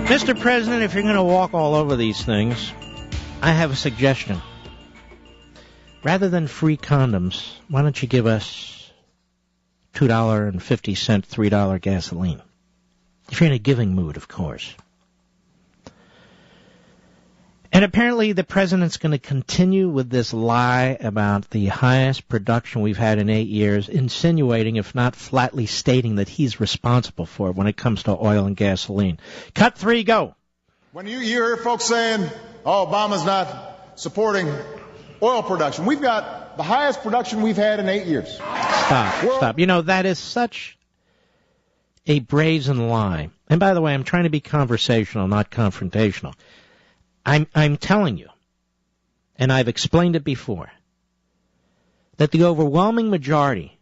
Mr. President, if you're going to walk all over these things, I have a suggestion. Rather than free condoms, why don't you give us $2.50, $3 gasoline? If you're in a giving mood, of course. And apparently the president's going to continue with this lie about the highest production we've had in 8 years, insinuating, if not flatly stating, that he's responsible for it when it comes to oil and gasoline. Cut 3, go. When you hear folks saying, oh, Obama's not supporting oil production, we've got the highest production we've had in 8 years. Stop. You know, that is such a brazen lie. And by the way, I'm trying to be conversational, not confrontational. I'm telling you, and I've explained it before, that the overwhelming majority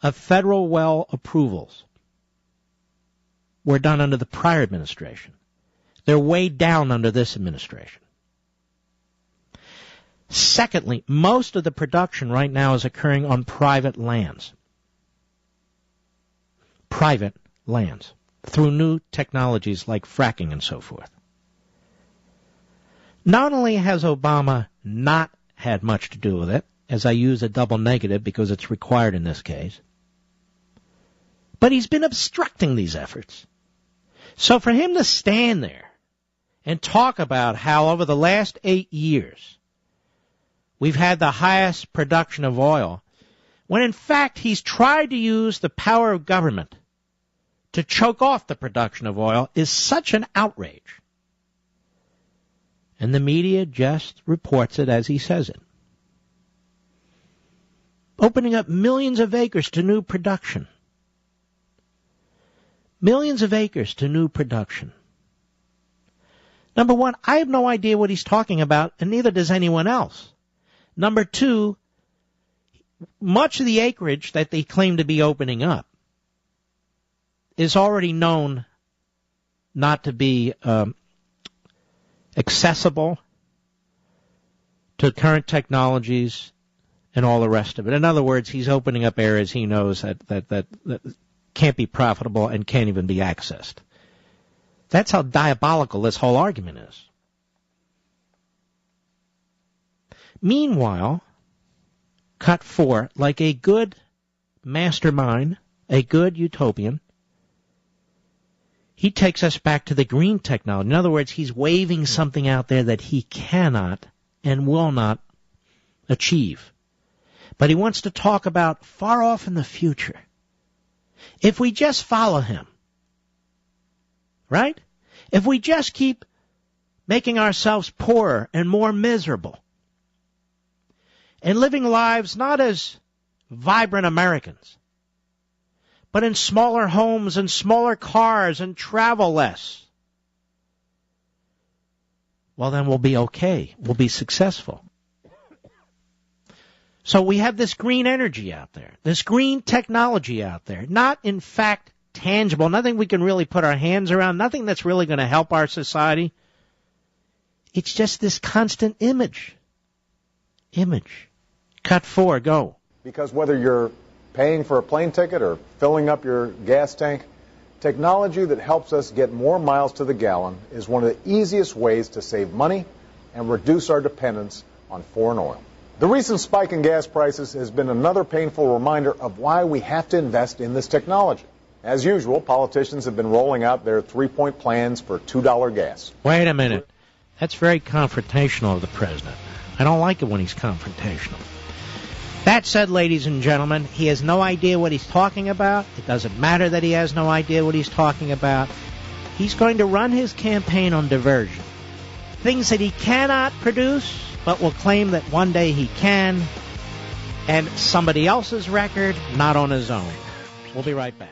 of federal well approvals were done under the prior administration. They're way down under this administration. Secondly, most of the production right now is occurring on private lands. Private lands. Through new technologies like fracking and so forth. Not only has Obama not had much to do with it, as I use a double negative because it's required in this case, but he's been obstructing these efforts. So for him to stand there and talk about how over the last 8 years we've had the highest production of oil, when in fact he's tried to use the power of government to choke off the production of oil, is such an outrage. And the media just reports it as he says it. Opening up millions of acres to new production. Millions of acres to new production. Number one, I have no idea what he's talking about, and neither does anyone else. Number two, much of the acreage that they claim to be opening up is already known not to be accessible to current technologies and all the rest of it. In other words, he's opening up areas he knows that can't be profitable and can't even be accessed. That's how diabolical this whole argument is. Meanwhile, cut 4, like a good mastermind, a good utopian, he takes us back to the green technology. In other words, he's waving something out there that he cannot and will not achieve. But he wants to talk about far off in the future. If we just follow him, right? If we just keep making ourselves poorer and more miserable and living lives not as vibrant Americans, but in smaller homes and smaller cars and travel less, well, then we'll be okay. We'll be successful. So we have this green energy out there, this green technology out there, not in fact tangible, nothing we can really put our hands around, nothing that's really going to help our society. It's just this constant image. Cut 4, go. Because whether you're paying for a plane ticket or filling up your gas tank, technology that helps us get more miles to the gallon is one of the easiest ways to save money and reduce our dependence on foreign oil. The recent spike in gas prices has been another painful reminder of why we have to invest in this technology. As usual, politicians have been rolling out their 3-point plans for $2 gas. Wait a minute. That's very confrontational of the president. I don't like it when he's confrontational. That said, ladies and gentlemen, he has no idea what he's talking about. It doesn't matter that he has no idea what he's talking about. He's going to run his campaign on diversion. Things that he cannot produce, but will claim that one day he can, and somebody else's record, not on his own. We'll be right back.